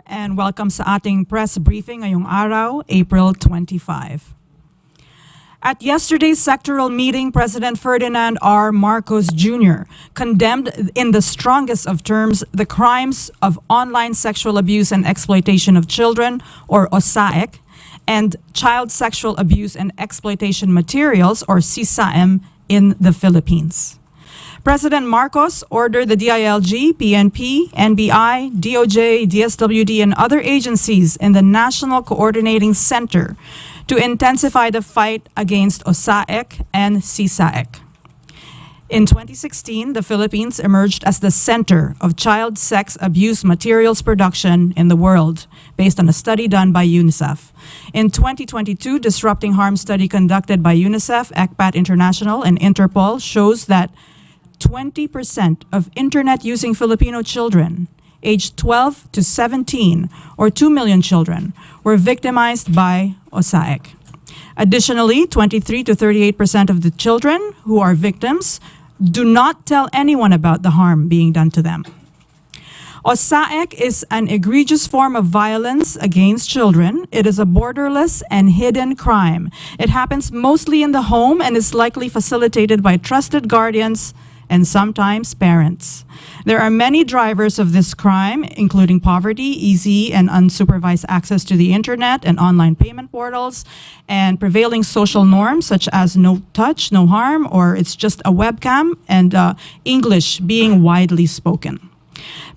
And welcome sa ating press briefing ngayong araw, April 25. At yesterday's sectoral meeting, President Ferdinand R. Marcos Jr. condemned in the strongest of terms the crimes of online sexual abuse and exploitation of children, or OSAEC, and child sexual abuse and exploitation materials, or CSAM, in the Philippines. President Marcos ordered the DILG, PNP, NBI, DOJ, DSWD, and other agencies in the National Coordinating Center to intensify the fight against OSAEC and CSAEC. In 2016, the Philippines emerged as the center of child sex abuse materials production in the world, based on a study done by UNICEF. In 2022, Disrupting Harm study conducted by UNICEF, ECPAT International, and Interpol shows that 20% of internet-using Filipino children, aged 12 to 17, or 2 million children, were victimized by OSAEC. Additionally, 23 to 38% of the children who are victims do not tell anyone about the harm being done to them. OSAEC is an egregious form of violence against children. It is a borderless and hidden crime. It happens mostly in the home and is likely facilitated by trusted guardians and sometimes parents. There are many drivers of this crime, including poverty, easy and unsupervised access to the internet and online payment portals, and prevailing social norms such as no touch, no harm, or it's just a webcam, and English being widely spoken.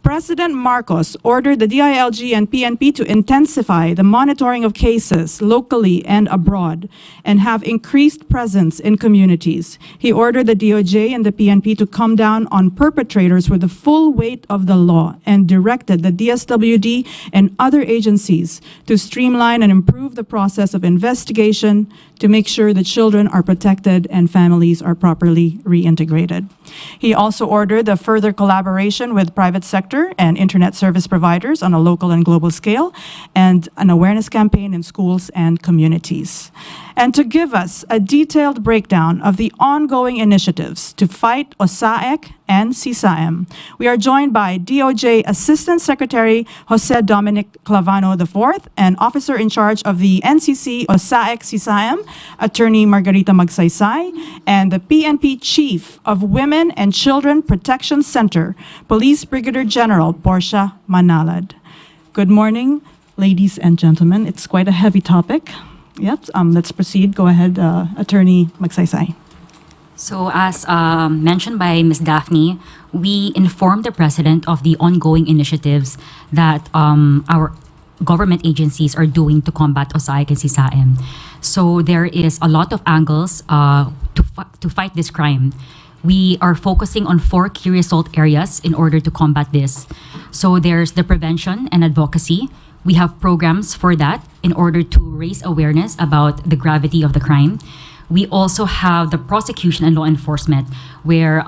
President Marcos ordered the DILG and PNP to intensify the monitoring of cases locally and abroad and have increased presence in communities. He ordered the DOJ and the PNP to come down on perpetrators with the full weight of the law and directed the DSWD and other agencies to streamline and improve the process of investigation to make sure that children are protected and families are properly reintegrated. He also ordered the further collaboration with private sector and internet service providers on a local and global scale, and an awareness campaign in schools and communities. And to give us a detailed breakdown of the ongoing initiatives to fight OSAEC and CSAM, we are joined by DOJ Assistant Secretary Jose Dominic Clavano IV and Officer in charge of the NCC OSAEC CSAM, Attorney Margarita Magsaysay, and the PNP Chief of Women and Children Protection Center, Police Brigadier General Portia Manlad. Good morning, ladies and gentlemen. It's quite a heavy topic. Yep, let's proceed. Go ahead, Attorney Magsaysay. So as mentioned by Ms. Daphne, we informed the President of the ongoing initiatives that our government agencies are doing to combat OSAEC and CSAM. So there is a lot of angles to fight this crime. We are focusing on 4 key result areas in order to combat this. So there's the prevention and advocacy. We have programs for that in order to raise awareness about the gravity of the crime. We also have the prosecution and law enforcement, where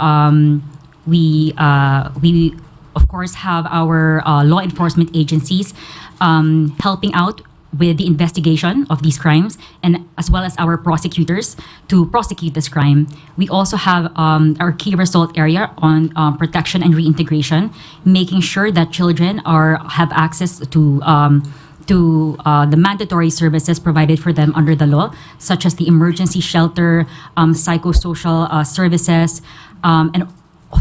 we of course have our law enforcement agencies helping out with the investigation of these crimes, and as well as our prosecutors to prosecute this crime. We also have our key result area on protection and reintegration, making sure that children have access to the mandatory services provided for them under the law, such as the emergency shelter, psychosocial services, and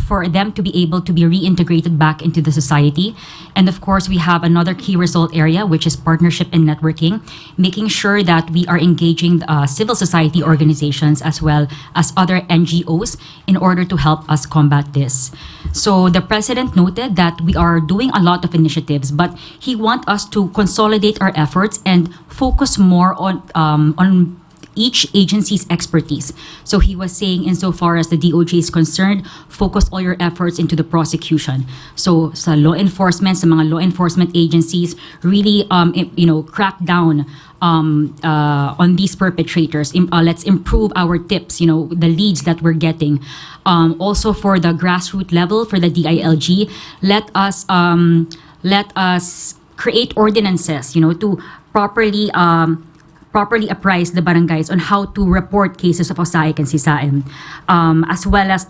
for them to be able to be reintegrated back into the society. And of course, we have another key result area, which is partnership and networking, making sure that we are engaging civil society organizations as well as other NGOs in order to help us combat this. So the President noted that we are doing a lot of initiatives, but he wants us to consolidate our efforts and focus more on each agency's expertise. So he was saying, insofar as the DOJ is concerned, focus all your efforts into the prosecution. So sa law enforcement, sa mga law enforcement agencies, really crack down on these perpetrators. Let's improve our tips, the leads that we're getting. Also for the grassroots level, for the DILG, let us create ordinances, to properly apprise the barangays on how to report cases of OSAEC and CSAM, as well as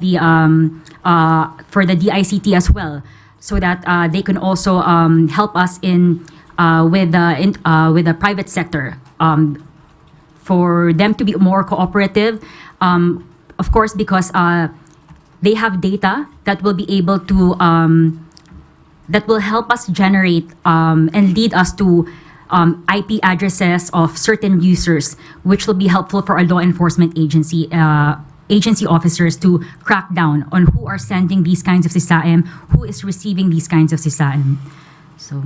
for the DICT as well. so that they can also help us with the private sector, for them to be more cooperative. Of course, because they have data that will be able to that will help us generate and lead us to IP addresses of certain users, which will be helpful for our law enforcement agency officers to crack down on who are sending these kinds of sisaem, who is receiving these kinds of sisaem. So.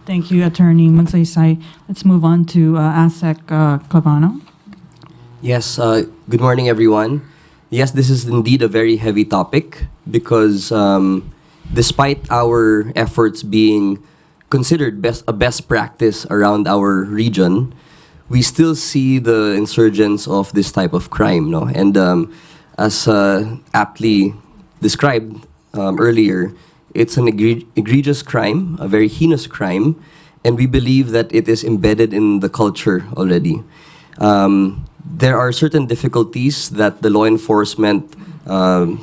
Thank you, Attorney Magsaysay. Let's move on to ASEC Clavano. Yes, good morning, everyone. Yes, this is indeed a very heavy topic because despite our efforts being considered a best practice around our region, we still see the insurgence of this type of crime. No? And as aptly described earlier, it's an egregious crime, a very heinous crime, and we believe that it is embedded in the culture already. There are certain difficulties that the law enforcement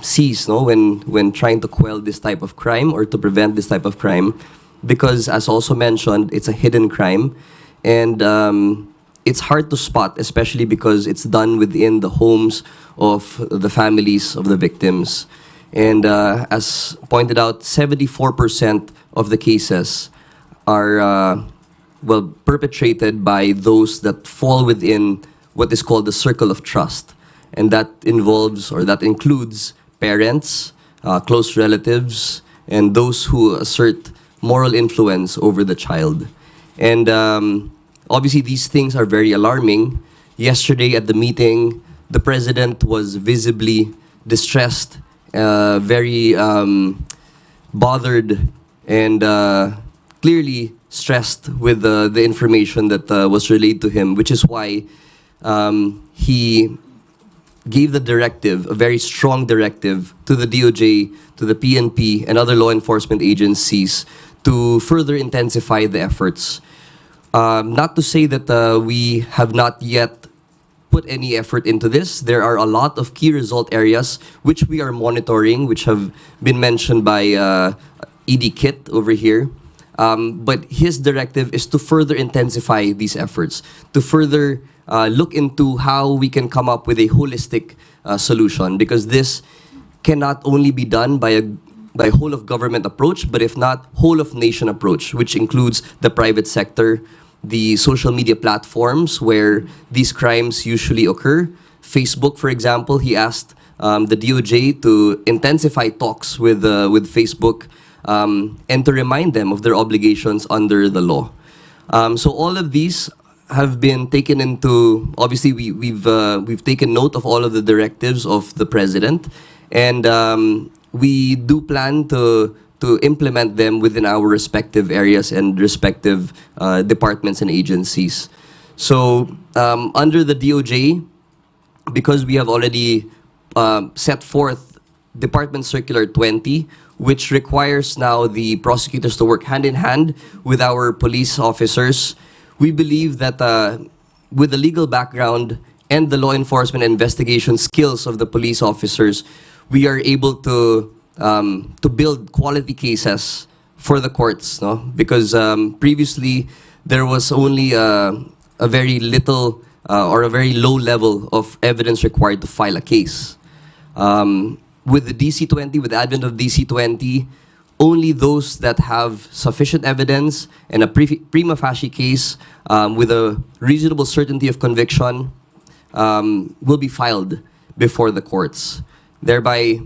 sees, no, when trying to quell this type of crime or to prevent this type of crime, because as also mentioned, it's a hidden crime, and it's hard to spot, especially because it's done within the homes of the families of the victims. And as pointed out, 74% of the cases are perpetrated by those that fall within what is called the circle of trust. And that involves, or that includes, parents, close relatives, and those who assert moral influence over the child. And obviously these things are very alarming. Yesterday at the meeting, the President was visibly distressed, very bothered, and clearly stressed with the information that was relayed to him, which is why he gave the directive, a very strong directive, to the DOJ, to the PNP, and other law enforcement agencies to further intensify the efforts. Not to say that we have not yet put any effort into this. There are a lot of key result areas which we are monitoring, which have been mentioned by ED Kit over here. But his directive is to further intensify these efforts, to further look into how we can come up with a holistic solution, because this cannot only be done by a whole of government approach, but if not, whole of nation approach, which includes the private sector, the social media platforms where these crimes usually occur. Facebook, for example, he asked the DOJ to intensify talks with Facebook and to remind them of their obligations under the law. So all of these have been taken into, obviously we've taken note of all of the directives of the President, and we do plan to implement them within our respective areas and respective departments and agencies. So under the DOJ, because we have already set forth Department Circular 20, which requires now the prosecutors to work hand in hand with our police officers, we believe that with the legal background and the law enforcement investigation skills of the police officers, we are able to build quality cases for the courts, no? Because previously there was only a very little or a very low level of evidence required to file a case. With the DC-20, with the advent of DC-20, only those that have sufficient evidence and a prima facie case with a reasonable certainty of conviction will be filed before the courts, thereby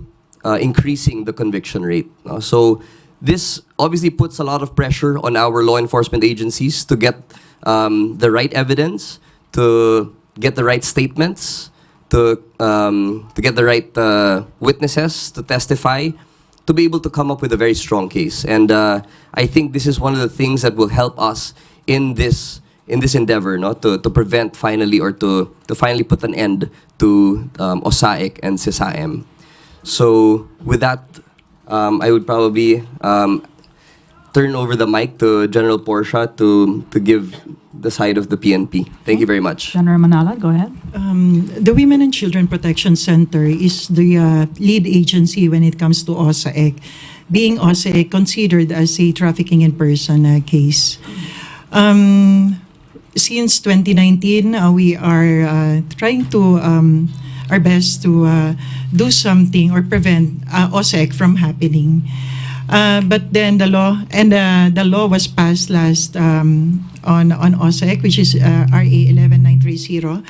increasing the conviction rate. So this obviously puts a lot of pressure on our law enforcement agencies to get the right evidence, to get the right statements, to get the right witnesses to testify, to be able to come up with a very strong case. And I think this is one of the things that will help us in this endeavor, no? To prevent finally, or to finally put an end to OSAIC and sisaem. So with that, I would probably turn over the mic to General Portia to give the side of the PNP. Thank you very much. General Manlad, go ahead. The Women and Children Protection Center is the lead agency when it comes to OSAIC. being also considered as a trafficking in person case. Since 2019, we are trying to our best to do something or prevent OSEC from happening. But then the law was passed last on OSEC, which is RA 11930,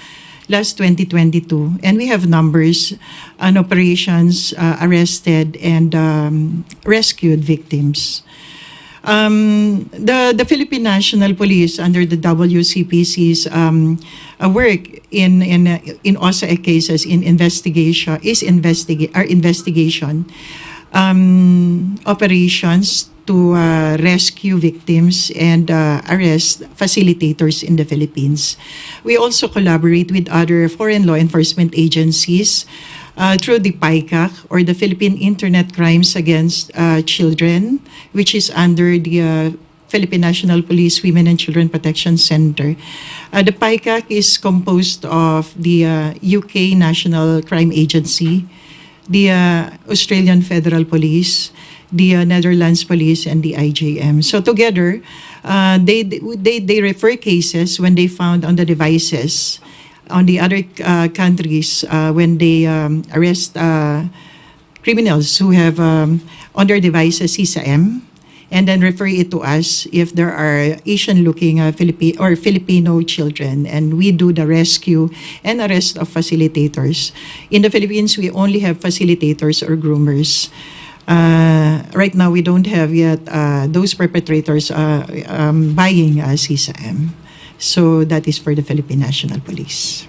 last 2022, and we have numbers on operations, arrested and rescued victims. The Philippine National Police, under the WCPC's work in OSEC cases in investigation operations to rescue victims and arrest facilitators in the Philippines. We also collaborate with other foreign law enforcement agencies through the PICAC, or the Philippine Internet Crimes Against Children, which is under the Philippine National Police Women and Children Protection Center. The PICAC is composed of the UK National Crime Agency, the Australian Federal Police, the Netherlands Police, and the IJM. So together, they refer cases when they found on the devices on the other countries when they arrest criminals who have on their devices CISA-M, and then refer it to us if there are Asian-looking Filipino children, and we do the rescue and arrest of facilitators. In the Philippines, we only have facilitators or groomers. Right now, we don't have yet those perpetrators buying CISA-M. So that is for the Philippine National Police.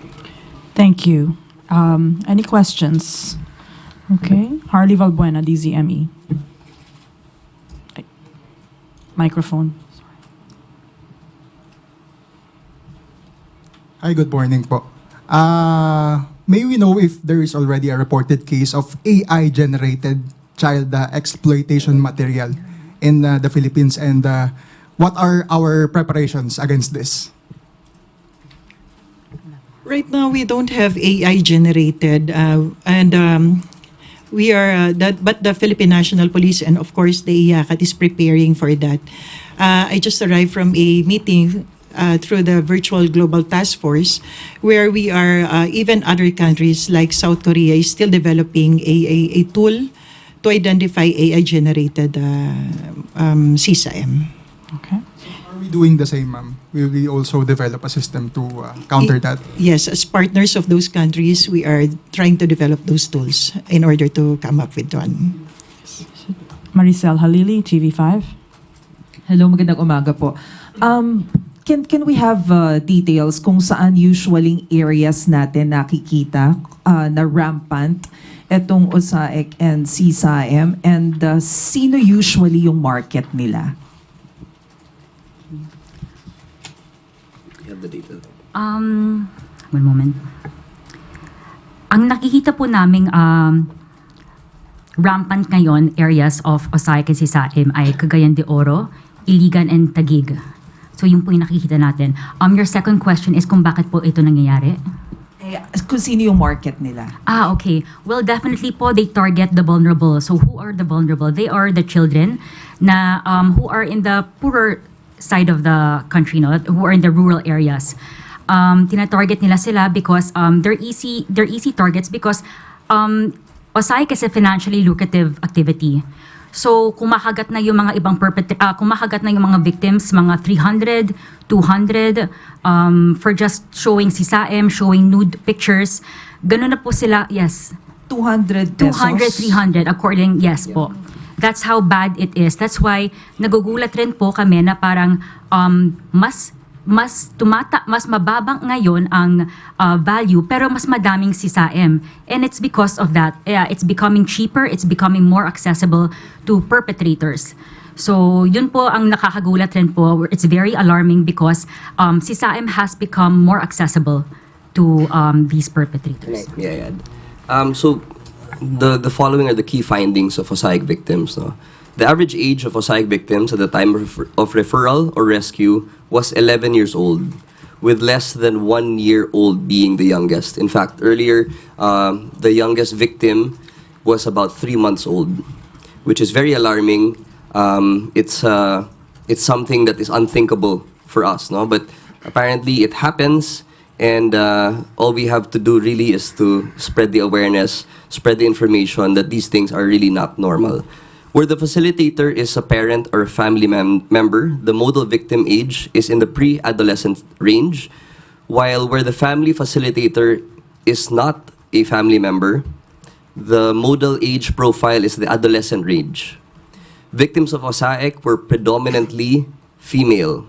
Thank you. Any questions? Okay. Harley Valbuena, DZME. Microphone. Hi, good morning po. May we know if there is already a reported case of AI-generated child exploitation material in the Philippines, and what are our preparations against this? Right now, we don't have AI generated, we are but the Philippine National Police and of course the IACAT is preparing for that. I just arrived from a meeting through the virtual global task force, where we are even other countries like South Korea is still developing a tool to identify AI generated CISA-M. Okay. Are we doing the same, ma'am? Will we also develop a system to counter that? Yes, as partners of those countries, we are trying to develop those tools in order to come up with one. Maricel Halili, TV5. Hello, magandang umaga po. Can we have details kung saan usually areas natin nakikita na rampant itong OSAEC and CISA-M, and sino usually yung market nila? You have the data. One moment. Ang nakikita po naming rampant ngayon areas of OSAEC and CISA-M ay Cagayan de Oro, Iligan, and Taguig. So yun po yung nakikita natin. Your second question is kung bakit po ito nangyayari? Kung sino yung market nila? Okay. Well, definitely po, they target the vulnerable. So who are the vulnerable? They are the children na who are in the poorer side of the country, no? Who are in the rural areas. Tina-target nila sila because they're easy targets because OSAIC is a financially lucrative activity. So kumakagat na yung mga ibang kumakagat na yung mga victims, mga 300, 200 for just showing CISA-M, showing nude pictures. Ganun na po sila, yes. 200 pesos? 200, 300, according, yes po. That's how bad it is. That's why nagugulat rin po kami na parang mas mababang ngayon ang value pero mas madaming CISA-M. And it's because of that. It's becoming cheaper, it's becoming more accessible to perpetrators. So yun po ang nakakagulat rin po. It's very alarming because CISA-M has become more accessible to these perpetrators. Yeah. So the following are the key findings of OSAIC victims. No? The average age of OSAIC victims at the time of referral or rescue was 11 years old, with less than 1 year old being the youngest. In fact, earlier, the youngest victim was about 3 months old. which is very alarming. It's something that is unthinkable for us, no? But apparently it happens, and all we have to do really is to spread the awareness, spread the information that these things are really not normal. Where the facilitator is a parent or a family member, the modal victim age is in the pre-adolescent range, while where the family facilitator is not a family member, the modal age profile is the adolescent range. Victims of OSAEC were predominantly female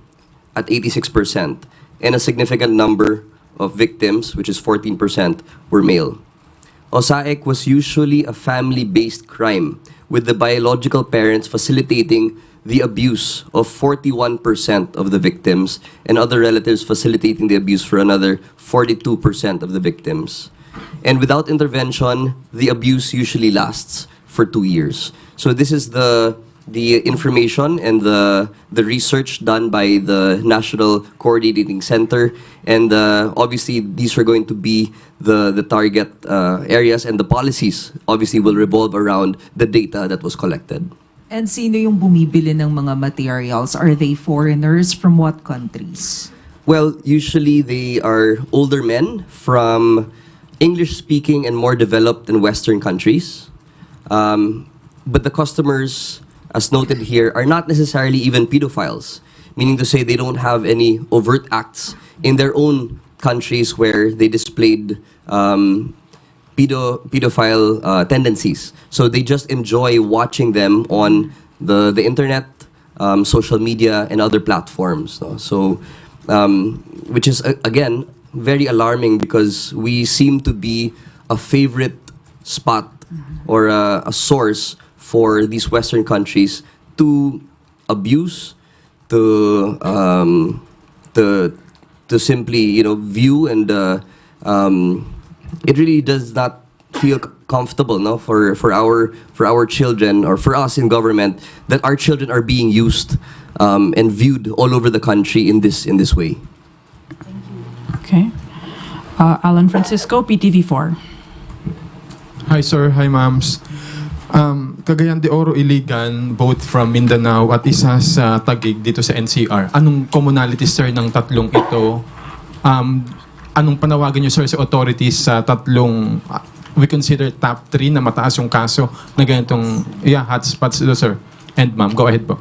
at 86%, and a significant number of victims, which is 14%, were male. OSAEC was usually a family-based crime, with the biological parents facilitating the abuse of 41% of the victims and other relatives facilitating the abuse for another 42% of the victims. And without intervention, the abuse usually lasts for 2 years. So this is the information and the research done by the National Coordinating Center, and obviously these are going to be the target areas, and the policies obviously will revolve around the data that was collected. And sino yung bumibili ng mga materials? Are they foreigners? From what countries? Well, usually they are older men from English-speaking and more developed and Western countries. But the customers, as noted here, are not necessarily even pedophiles, meaning to say they don't have any overt acts in their own countries where they displayed pedophile tendencies. So they just enjoy watching them on the internet, social media, and other platforms. No? So, which is, again, very alarming, because we seem to be a favorite spot or a source for these Western countries to abuse, to simply view, and it really does not feel comfortable, no, for our children, or for us in government, that our children are being used and viewed all over the country in this way. Okay. Alan Francisco, PTV4. Hi sir, hi ma'ams. Cagayan de Oro, Iligan, both from Mindanao at isa sa Taguig dito sa NCR. Anong commonality sir ng tatlong ito? Anong panawagan niyo sir sa authorities sa tatlong we consider top 3 na mataas yung kaso na ganitong hotspots ito sir? And ma'am, go ahead po.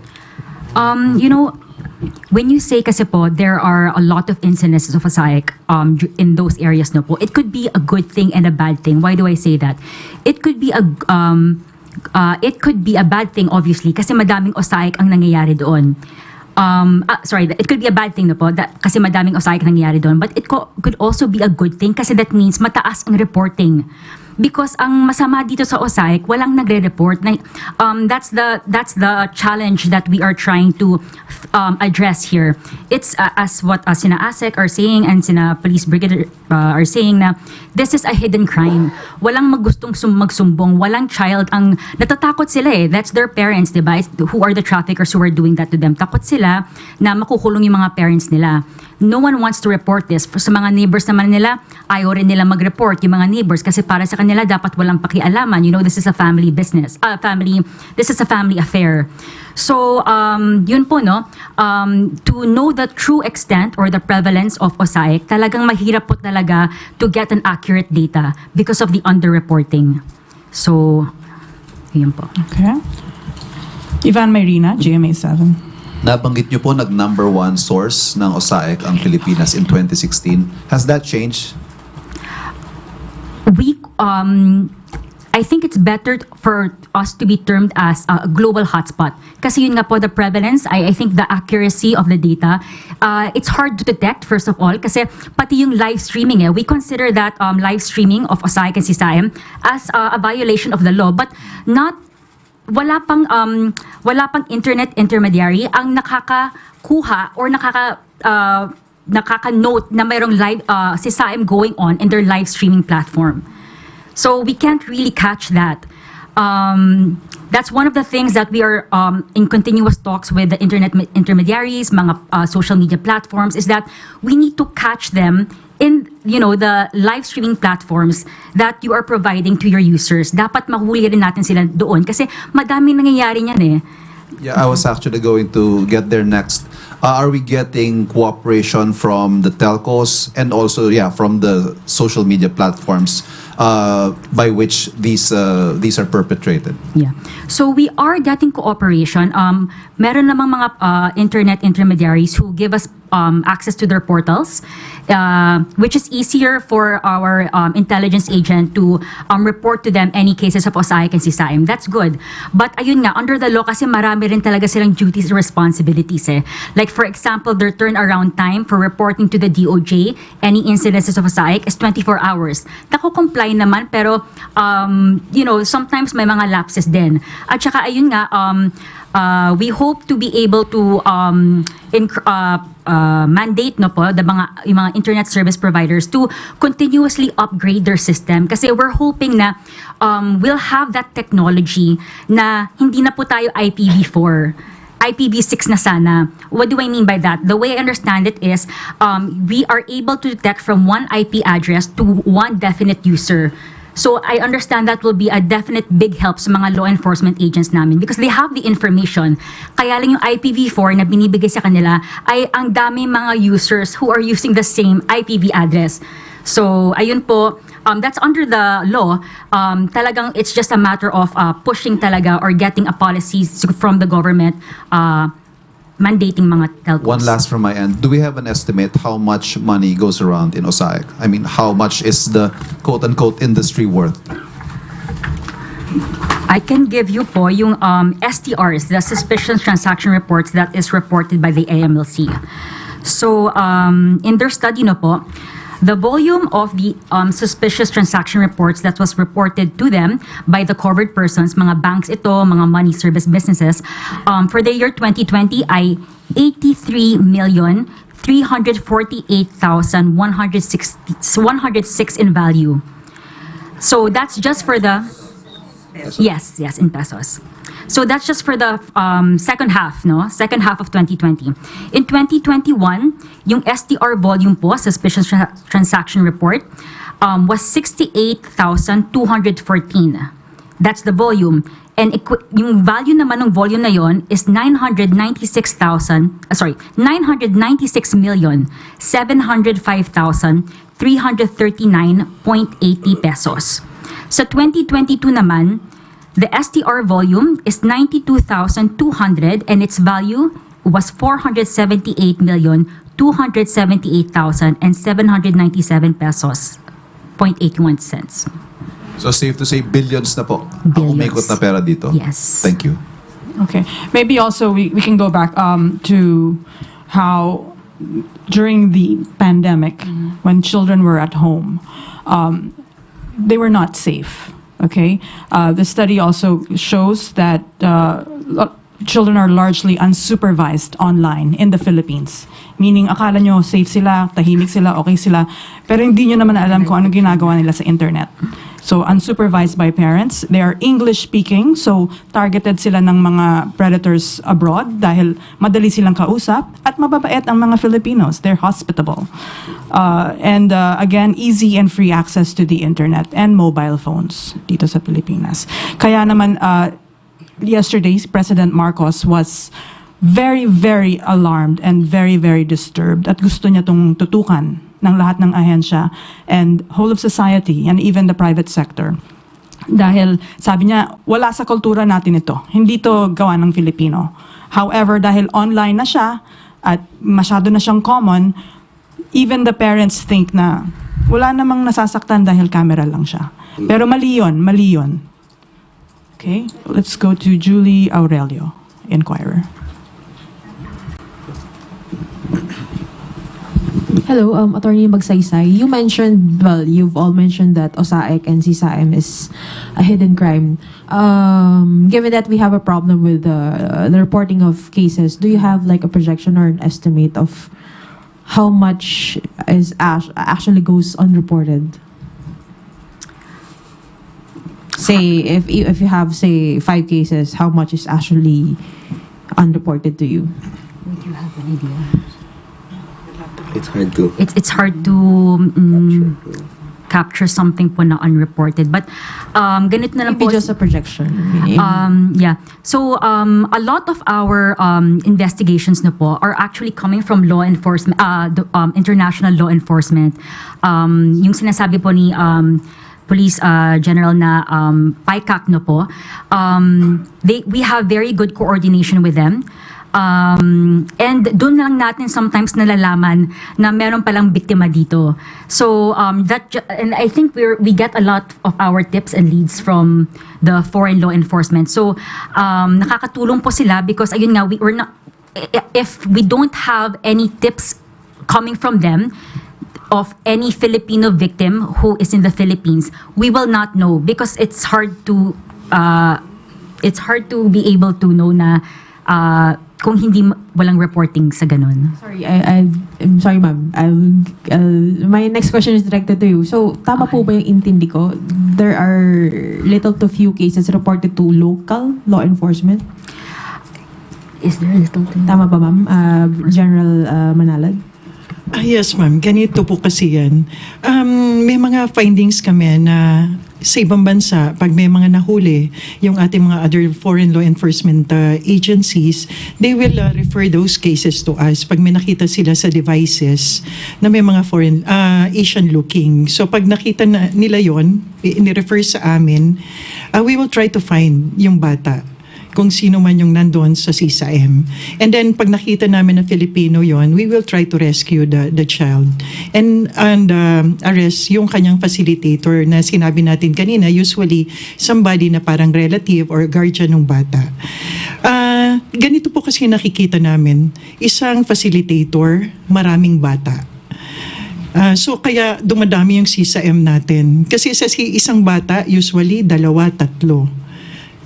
When you say kasi po, there are a lot of incidences of OSAEC in those areas no po. It could be a good thing and a bad thing. Why do I say that? It could be a bad thing obviously kasi madaming OSAEC ang nangyayari doon. It could be a bad thing no po kasi madaming OSAEC ang nangyayari doon, but it could also be a good thing kasi that means mataas ang reporting. Because ang masama dito sa OSAEC, walang nagre-report. That's the challenge that we are trying to address here. It's as what sina ASEC are saying and sina Police Brigadier are saying na this is a hidden crime. Walang magustong magsumbong, walang child ang natatakot sila eh. That's their parents, diba? Who are the traffickers who are doing that to them? Takot sila na makukulong yung mga parents nila. No one wants to report this. Sa mga neighbors naman nila, ayaw rin nila mag-report yung mga neighbors kasi para sa kanila dapat walang pakialaman. This is a family business. This is a family affair. So, yun po, no? To know the true extent or the prevalence of OSAEC, talagang mahirap po talaga to get an accurate data because of the underreporting. So, yun po. Okay. Ivan Mayrina, GMA 7. Nabanggit niyo po nag-number 1 source ng OSAEC ang Pilipinas in 2016. Has that changed? I think it's better for us to be termed as a global hotspot. Kasi yun nga po, the prevalence, I think the accuracy of the data, it's hard to detect, first of all, kasi pati yung live streaming, we consider that live streaming of OSAEC and CSIM as a violation of the law, but wala pang internet intermediary ang nakakakuha or nakaka-note na mayroong live CSIM going on in their live streaming platform. So we can't really catch that. That's one of the things that we are in continuous talks with the internet intermediaries, mga social media platforms, is that we need to catch them in the live streaming platforms that you are providing to your users, dapat mahuli rin natin sila doon kasi madaming nangyayari niyan eh. Yeah, I was actually going to get there next. Are we getting cooperation from the telcos and also, from the social media platforms by which these are perpetrated? Yeah. So we are getting cooperation. Meron namang mga internet intermediaries who give us access to their portals, which is easier for our intelligence agent to report to them any cases of OSAIC and CSAIM. That's good. But ayun nga, under the law kasi marami rin talaga silang duties and responsibilities eh. Like for example, their turnaround time for reporting to the DOJ any incidences of OSAIC is 24 hours. Nako-comply naman pero sometimes may mga lapses din. At saka ayun nga, we hope to be able to mandate yung mga internet service providers to continuously upgrade their system kasi we're hoping na we'll have that technology na hindi na po tayo IPv4. IPv6 na sana. What do I mean by that? The way I understand it is we are able to detect from one IP address to one definite user. So I understand that will be a definite big help sa mga law enforcement agents namin because they have the information. Kaya lang yung IPv4 na binibigay sa kanila ay ang dami mga users who are using the same IPv address. So ayun po, that's under the law. Talagang it's just a matter of pushing talaga or getting a policy from the government mandating mga telcos. One last from my end. Do we have an estimate how much money goes around in OSAIC? I mean, how much is the quote-unquote industry worth? I can give you po yung STRs, the Suspicious Transaction Reports that is reported by the AMLC. So, in their study po, the volume of the suspicious transaction reports that was reported to them by the covered persons, mga banks ito, mga money service businesses, for the year 2020 ay 83,348,106 in value. So that's just for the... Yes, in pesos. So that's just for the second half, no? Second half of 2020. In 2021, yung STR volume po, Suspicious Transaction Report, was 68,214. That's the volume. And yung value naman ng volume na yon is 996,705,339.80 pesos. Sa 2022 naman, the STR volume is 92,200 and its value was 478,278,797 pesos, 0.81 cents. So safe to say billions na po. Billions. Ang umikot na pera dito. Yes. Thank you. Okay. Maybe also we can go back to how during the pandemic, when children were at home, they were not safe. Okay. The study also shows that children are largely unsupervised online in the Philippines. Meaning, akala nyo safe sila, tahimik sila, okay sila, pero hindi nyo naman alam kung ano ginagawa nila sa internet. So, unsupervised by parents. They are English-speaking, so targeted sila ng mga predators abroad dahil madali silang kausap at mababait ang mga Filipinos. They're hospitable. And again, easy and free access to the internet and mobile phones dito sa Pilipinas. Kaya naman, yesterday, President Marcos was very, very alarmed and very, very disturbed at gusto niya itong tutukan ng lahat ng ahensya and whole of society and even the private sector. Dahil sabi niya, wala sa kultura natin ito. Hindi to gawa ng Filipino. However, dahil online na siya at masyado na siyang common, even the parents think na wala namang nasasaktan dahil camera lang siya. Pero mali yun, mali yun. Okay, let's go to Julie Aurelio, Inquirer. Hello, Attorney Magsaysay. You mentioned, well, you've all mentioned that OSAIC and CSAIM is a hidden crime. Given that we have a problem with the reporting of cases, do you have like a projection or an estimate of how much is actually goes unreported? Say, if you have, say, 5 cases, how much is actually unreported to you? Would you have an idea? It's hard to. It's hard to capture something po na unreported. But ganito na lang Maybe po. just a projection. Yeah. So a lot of our investigations na po are actually coming from law enforcement, international law enforcement. Yung sinasabi po ni Police General na PICAC no po, we have very good coordination with them. And doon lang natin sometimes nalalaman na meron palang biktima dito. So and I think we get a lot of our tips and leads from the foreign law enforcement. So nakakatulong po sila because ayun nga, we're not, if we don't have any tips coming from them of any Filipino victim who is in the Philippines, we will not know because it's hard to be able to know na kung hindi walang reporting sa ganun. Sorry, I'm sorry, ma'am. My next question is directed to you. So, tama po ba yung intindi ko? There are little to few cases reported to local law enforcement? Is there a little thing? Tama ba, ma'am? General Manlad? Yes, ma'am. Ganito po kasi yan. May mga findings kami na sa ibang bansa, pag may mga nahuli, yung ating mga other foreign law enforcement agencies, they will refer those cases to us pag may nakita sila sa devices na may mga foreign, Asian looking. So pag nakita nila yon, ni-refer sa amin, we will try to find yung bata, kung sino man yung nandoon sa CSAM. And then, pag nakita namin na Filipino yon, we will try to rescue the child and arrest yung kanyang facilitator na sinabi natin kanina, usually somebody na parang relative or guardian ng bata. Ganito po kasi nakikita namin, isang facilitator, maraming bata. So kaya dumadami yung CSAM natin. Kasi sa isang bata, usually 2, 3.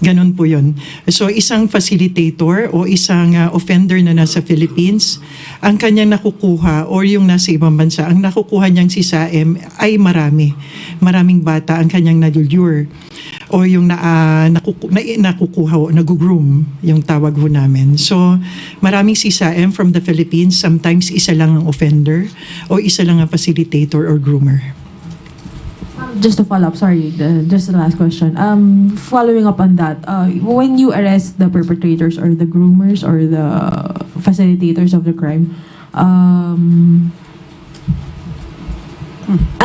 Ganon po yun. So isang facilitator o isang offender na nasa Philippines, ang kanyang nakukuha or yung nasa ibang bansa, ang nakukuha niyang CSAM ay marami. Maraming bata ang kanyang nadulure o yung nakukuha o nag-groom, yung tawag ho namin. So maraming CSAM from the Philippines, sometimes isa lang ang offender o isa lang ang facilitator or groomer. Just to follow up, sorry, just the last question. Following up on that, when you arrest the perpetrators or the groomers or the facilitators of the crime, ano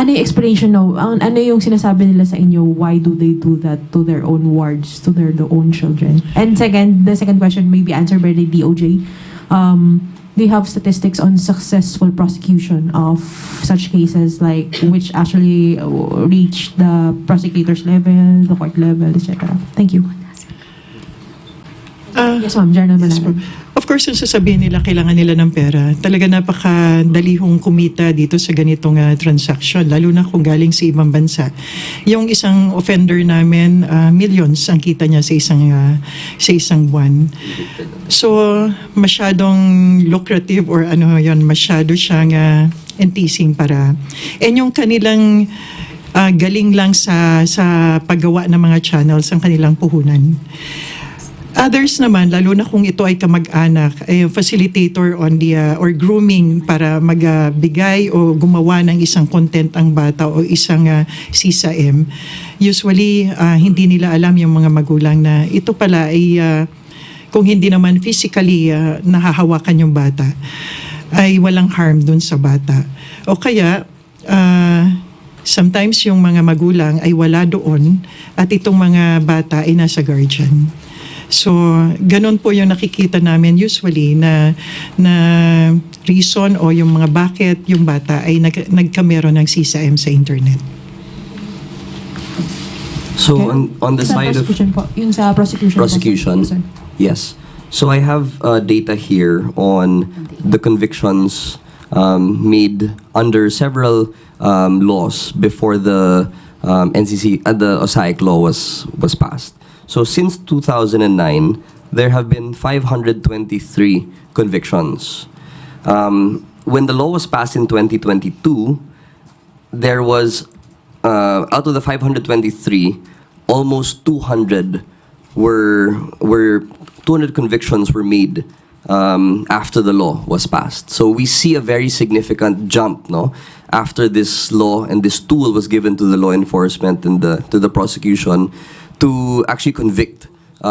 yung explanation ano yung sinasabi nila sa inyo, why do they do that to their own wards, to their own children? And the second question may be answered by the DOJ. Do you have statistics on successful prosecution of such cases, like which actually reach the prosecutor's level, the court level, etc.? Thank you. Yes, ma'am. General Manlad. Of course, yung sasabihin nila, kailangan nila ng pera. Talaga napakadali hong kumita dito sa ganitong transaction, lalo na kung galing sa ibang bansa. Yung isang offender namin, millions ang kita niya sa isang buwan. So, masyadong lucrative or masyado siyang enticing para. And yung kanilang galing lang sa paggawa ng mga channels ang kanilang puhunan. Others naman, lalo na kung ito ay kamag-anak, ay facilitator on the or grooming para magbigay o gumawa ng isang content ang bata o isang CSAM. Usually, hindi nila alam yung mga magulang na ito pala ay kung hindi naman physically nahahawakan yung bata, ay walang harm dun sa bata. O kaya, sometimes yung mga magulang ay wala doon at itong mga bata ay nasa guardian. So, ganun po yung nakikita namin usually na reason o yung mga bakit yung bata ay nagkamero ng CSAM sa internet. So, on the side of yung sa prosecution. yes. So, I have data here on the convictions made under several laws before the the OSAIC law was passed. So since 2009, there have been 523 convictions. When the law was passed in 2022, there was, out of the 523, almost 200 200 convictions were made after the law was passed. So we see a very significant jump, no, after this law and this tool was given to the law enforcement and to the prosecution to actually convict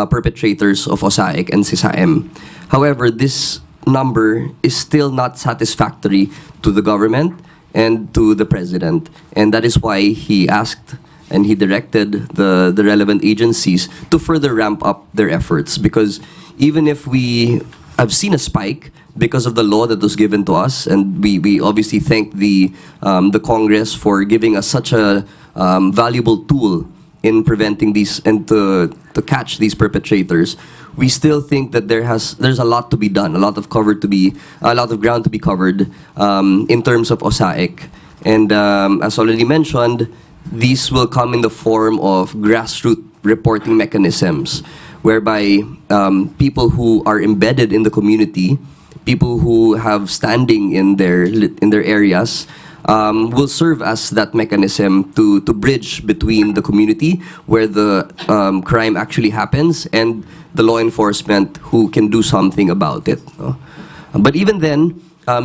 perpetrators of OSAIC and CISAM. However, this number is still not satisfactory to the government and to the president, and that is why he asked and he directed the relevant agencies to further ramp up their efforts, because even if we have seen a spike because of the law that was given to us, and we obviously thank the Congress for giving us such a valuable tool in preventing these and to catch these perpetrators, we still think that there's a lot to be done, a lot of ground to be covered in terms of OSAIC. And as already mentioned, these will come in the form of grassroots reporting mechanisms, whereby people who are embedded in the community, people who have standing in their areas, will serve as that mechanism to bridge between the community where the crime actually happens and the law enforcement who can do something about it. No? But even then,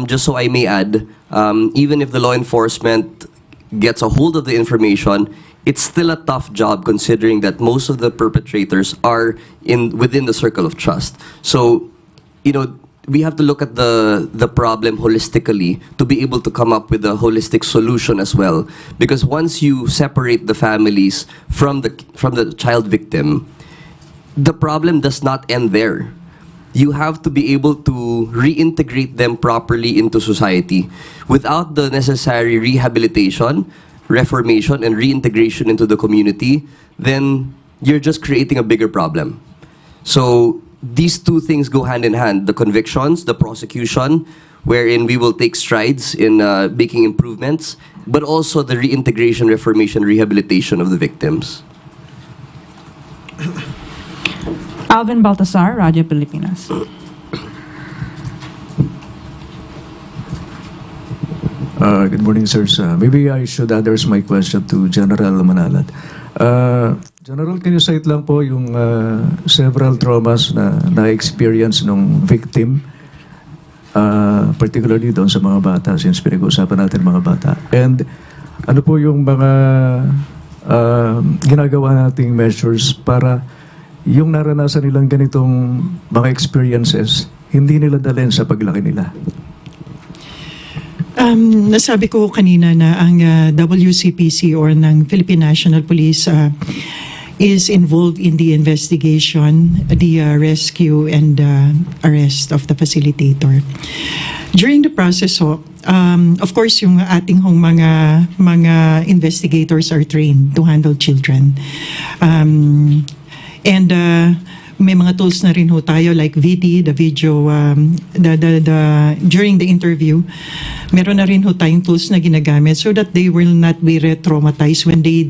just so I may add, even if the law enforcement gets a hold of the information, it's still a tough job considering that most of the perpetrators are within the circle of trust. So, we have to look at the problem holistically to be able to come up with a holistic solution as well. Because once you separate the families from the child victim, the problem does not end there. You have to be able to reintegrate them properly into society. Without the necessary rehabilitation, reformation, and reintegration into the community, then you're just creating a bigger problem. So these two things go hand in hand, the convictions, the prosecution, wherein we will take strides in making improvements, but also the reintegration, reformation, rehabilitation of the victims. Alvin Baltasar, Radyo Pilipinas. Good morning, sirs. Maybe I should address my question to General Manlad. General, can you cite lang po yung several traumas na experience ng victim, particularly doon sa mga bata, since pinag-uusapan natin mga bata. And ano po yung mga ginagawa nating measures para yung naranasan nilang ganitong mga experiences, hindi nila dalhin sa paglaki nila? Nasabi ko kanina na ang WCPC or ng Philippine National Police is involved in the investigation, the rescue and arrest of the facilitator. During the process of course yung ating mga investigators are trained to handle children. And may mga tools na rin ho tayo like VD, the video, during the interview, meron na rin ho tayong tools na ginagamit so that they will not be re-traumatized when they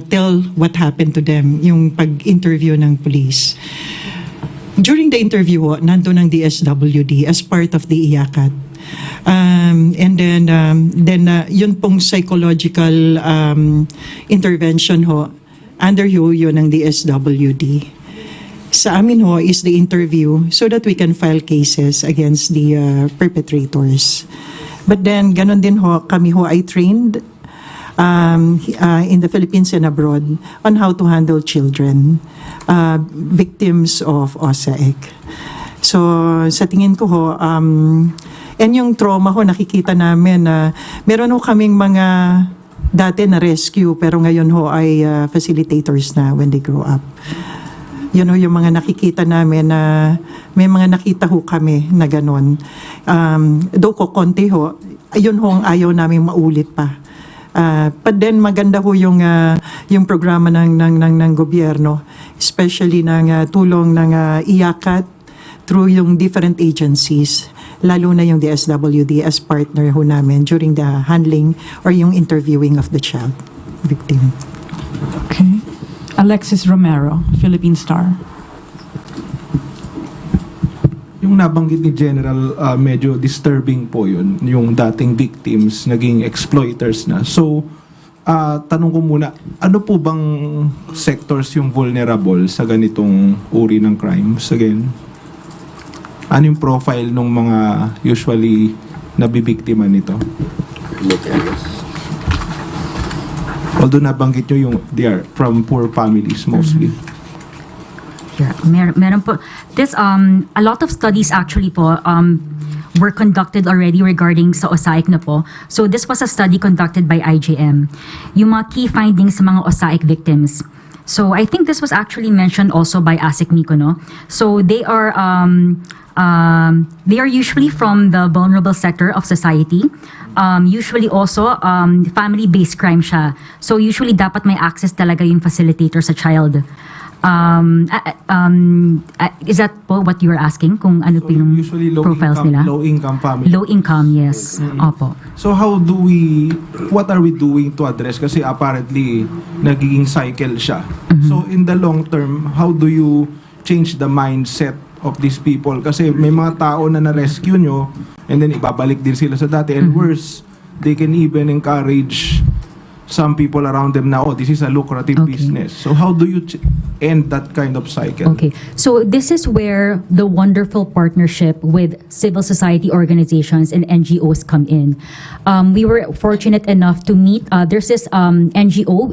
tell what happened to them, yung pag-interview ng police. During the interview ho, nandun ang DSWD as part of the IACAT. And then yun pong psychological intervention ho, under yun ng DSWD. Sa amin ho is the interview so that we can file cases against the perpetrators. But then ganon din ho, kami ho ay trained in the Philippines and abroad on how to handle children, victims of OSAIC. So sa tingin ko ho, and yung trauma ho, nakikita namin na meron ho kaming mga dati na rescue pero ngayon ho ay facilitators na when they grow up. Yun ho yung mga nakikita namin na may mga nakita ho kami na ganon. Though ko konti ho, ayun ho ang ayaw namin maulit pa. But then maganda ho yung programa ng gobyerno, especially ng tulong ng IACAT through yung different agencies, lalo na yung DSWD as partner ho namin during the handling or yung interviewing of the child victim. Okay. Alexis Romero, Philippine Star. Yung nabanggit ni General, medyo disturbing po yun. Yung dating victims, naging exploiters na. So, tanong ko muna, ano po bang sectors yung vulnerable sa ganitong uri ng crimes? Again, ano yung profile ng mga usually nabibiktima nito? Although nabanggit nyo yung they are from poor families mostly. Yeah, meron po. This, a lot of studies actually po, were conducted already regarding sa OSAIC na po. So this was a study conducted by IJM. Yung mga key findings sa mga OSAIC victims. So I think this was actually mentioned also by ASIC Nico, no? So they are usually from the vulnerable sector of society. Usually also family-based crime siya. So usually dapat may access talaga yung facilitator sa child. Is that po what you were asking? Kung ano po yung usually profiles nila? Low income family. Low income, yes. Opo. So what are we doing to address? Kasi apparently, nagiging cycle siya. So in the long term, how do you change the mindset of these people? Kasi may mga tao na na-rescue nyo, and then ibabalik din sila sa dati. And worse, they can even encourage some people around them na, oh, this is a lucrative business. So how do you end that kind of cycle? Okay. So this is where the wonderful partnership with civil society organizations and NGOs come in. We were fortunate enough to meet, there's this NGO,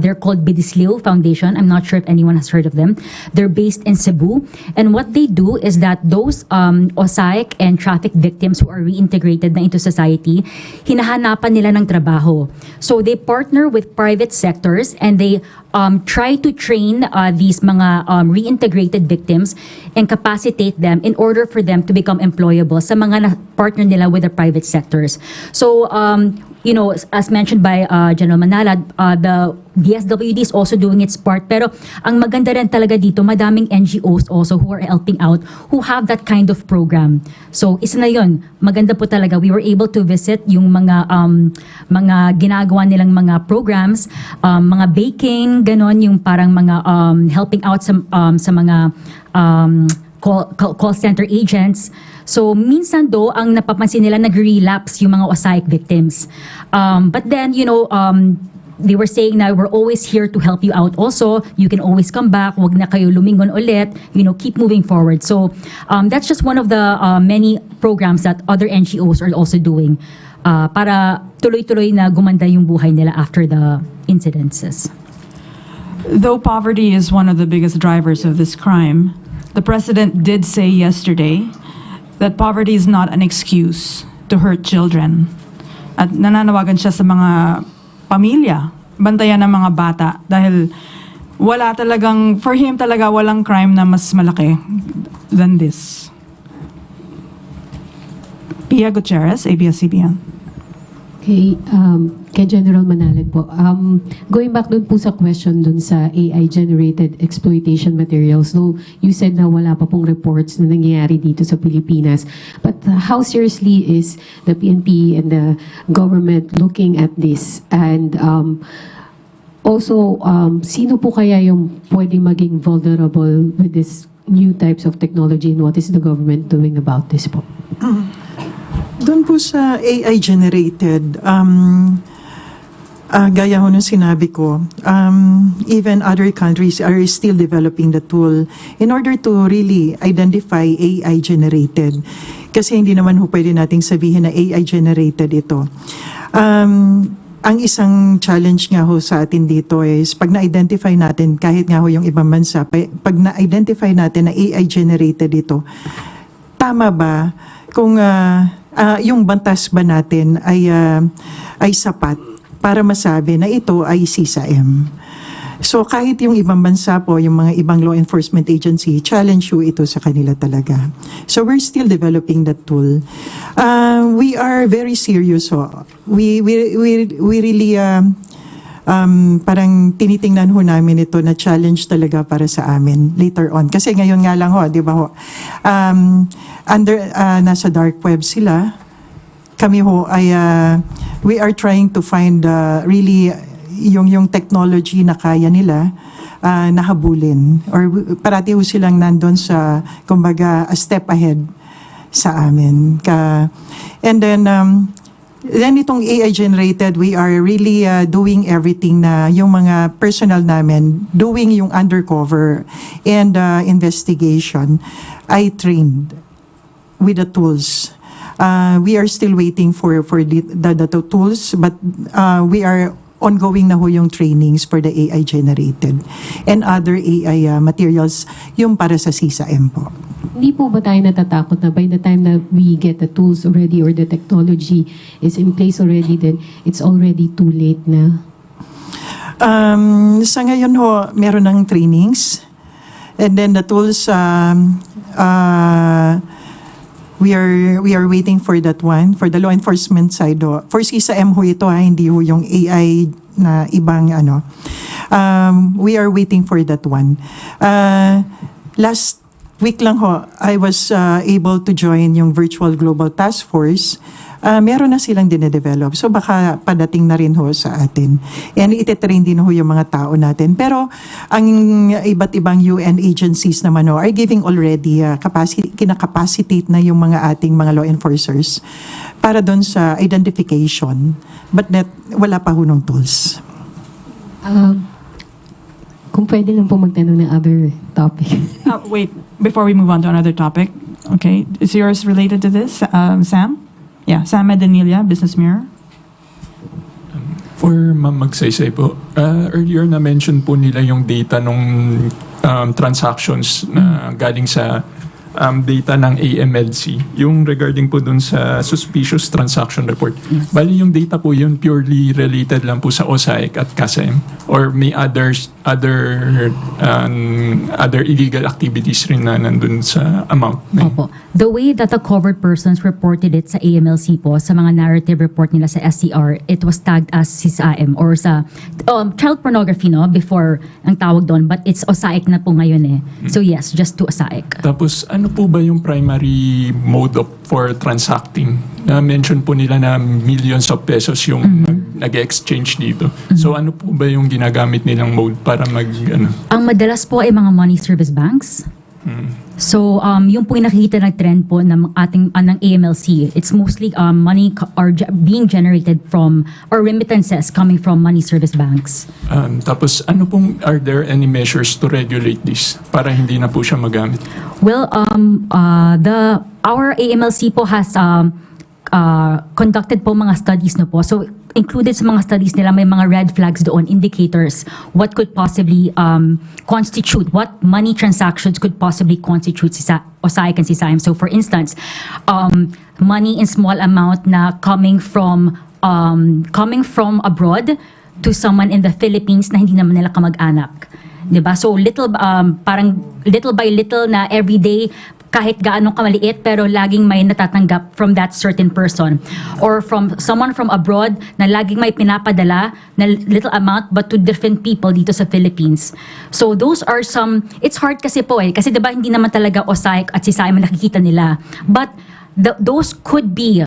they're called Bidisleo Foundation. I'm not sure if anyone has heard of them. They're based in Cebu. And what they do is that those OSAIC and traffic victims who are reintegrated na into society, hinahanapan nila ng trabaho. So they partner with private sectors and they try to train these mga reintegrated victims and capacitate them in order for them to become employable sa mga partner nila with the private sectors. So, you know, as mentioned by General Manlad, the DSWD is also doing its part. Pero ang maganda rin talaga dito, madaming NGOs also who are helping out, who have that kind of program. So, isa na yun. Maganda po talaga. We were able to visit yung mga ginagawa nilang mga programs, mga baking, ganon, yung parang mga helping out sa mga call center agents. So, minsan do, ang napapansin nila, nag-relapse yung mga OSAIC victims. But then, you know, they were saying na we're always here to help you out also. You can always come back. Huwag na kayo lumingon ulit. You know, keep moving forward. So, that's just one of the many programs that other NGOs are also doing para tuloy-tuloy na gumanda yung buhay nila after the incidences. Though poverty is one of the biggest drivers of this crime, the President did say yesterday that poverty is not an excuse to hurt children. At nananawagan siya sa mga pamilya, bantayan ng mga bata dahil wala talagang, for him talaga walang crime na mas malaki than this. Pia Gutierrez, ABS-CBN. Okay, kay General Manlad po. Going back dun po sa question dun sa AI-generated exploitation materials, no, you said na wala pa pong reports na nangyayari dito sa Pilipinas. But how seriously is the PNP and the government looking at this? And also, sino po kaya yung pwedeng maging vulnerable with this new types of technology, and what is the government doing about this po? Doon po sa AI-generated, gaya ho nung sinabi ko, even other countries are still developing the tool in order to really identify AI-generated. Kasi hindi naman ho pwede nating sabihin na AI-generated ito. Ang isang challenge nga ho sa atin dito is pag na-identify natin, kahit nga ho yung ibang bansa, pag na-identify natin na AI-generated ito, tama ba kung yung bantas ba natin ay sapat para masabi na ito ay CSAM. So kahit yung ibang bansa po, yung mga ibang law enforcement agency, challenge ho ito sa kanila talaga. So we're still developing that tool. We are very serious ho. We really parang tinitingnan ho namin ito na challenge talaga para sa amin later on. Kasi ngayon nga lang ho, di ba ho, nasa dark web sila. Kami ho ay, we are trying to find really yung technology na kaya nila nahabulin. Or parati ho silang nandun sa, kumbaga, a step ahead sa amin. And then, Then itong AI generated, we are really doing everything na yung mga personnel namin, doing yung undercover and investigation. I trained with the tools. We are still waiting for the tools, but we are ongoing na ho yung trainings for the AI generated and other AI materials yung para sa CISA-M po. Hindi po ba tayo natatakot na by the time that we get the tools already or the technology is in place already, then it's already too late na? Sa ngayon ho, meron ng trainings. And then the tools, we are waiting for that one, for the law enforcement side ho. For CISA-M ho ito hindi ho yung AI na ibang ano. We are waiting for that one. Last week lang ho, I was able to join yung Virtual Global Task Force. Meron na silang dinedevelop. So baka padating na rin ho sa atin. And ititrain din ho yung mga tao natin. Pero ang iba't ibang UN agencies naman ho are giving already kinakapacitate na yung mga ating mga law enforcers para doon sa identification. But wala pa ho nung tools. Kung pwede lang po magtanong ng other topic. Wait, before we move on to another topic, okay, is yours related to this, Sam? Yeah, Sam Medanilia, Business Mirror. For Ma'am Magsaysay po, earlier na-mention po nila yung data nung transactions na galing sa data ng AMLC, yung regarding po dun sa suspicious transaction report. Bali yung data po yun purely related lang po sa OSAIC at CASAM or may other illegal activities rin na nandun sa amount. Opo. The way that the covered persons reported it sa AMLC po, sa mga narrative report nila sa SCR, it was tagged as CISAM or sa child pornography, no? Before ang tawag doon, but it's OSAIC na po ngayon eh. So yes, just to OSAIC. Tapos ano po ba yung primary mode for transacting? Na-mention po nila na millions of pesos yung nag-exchange dito. So ano po ba yung ginagamit nilang mode para Ang madalas po ay mga money service banks. So yung po yung nakikita ng trend po ng ating ng AMLC, it's mostly money being generated from or remittances coming from money service banks. Tapos ano pong, are there any measures to regulate this para hindi na po siya magamit? Well, our AMLC po has conducted po mga studies na po. So included sa mga studies nila, may mga red flags doon, indicators, what could possibly constitute, what money transactions could possibly constitute OSAIC and CISAM. So for instance, money in small amount na coming from abroad to someone in the Philippines na hindi naman nila kamag-anak. Diba? So parang little by little na everyday, kahit gaano kamaliit pero laging may natatanggap from that certain person or from someone from abroad na laging may pinapadala na little amount but to different people dito sa Philippines. So those are some, it's hard kasi po kasi diba hindi naman talaga OSAIC at CISAM nakikita nila, but those could be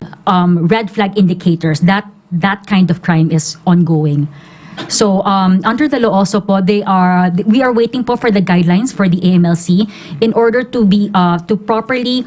red flag indicators that that kind of crime is ongoing. So under the law also po, we are waiting po for the guidelines for the AMLC in order to be to properly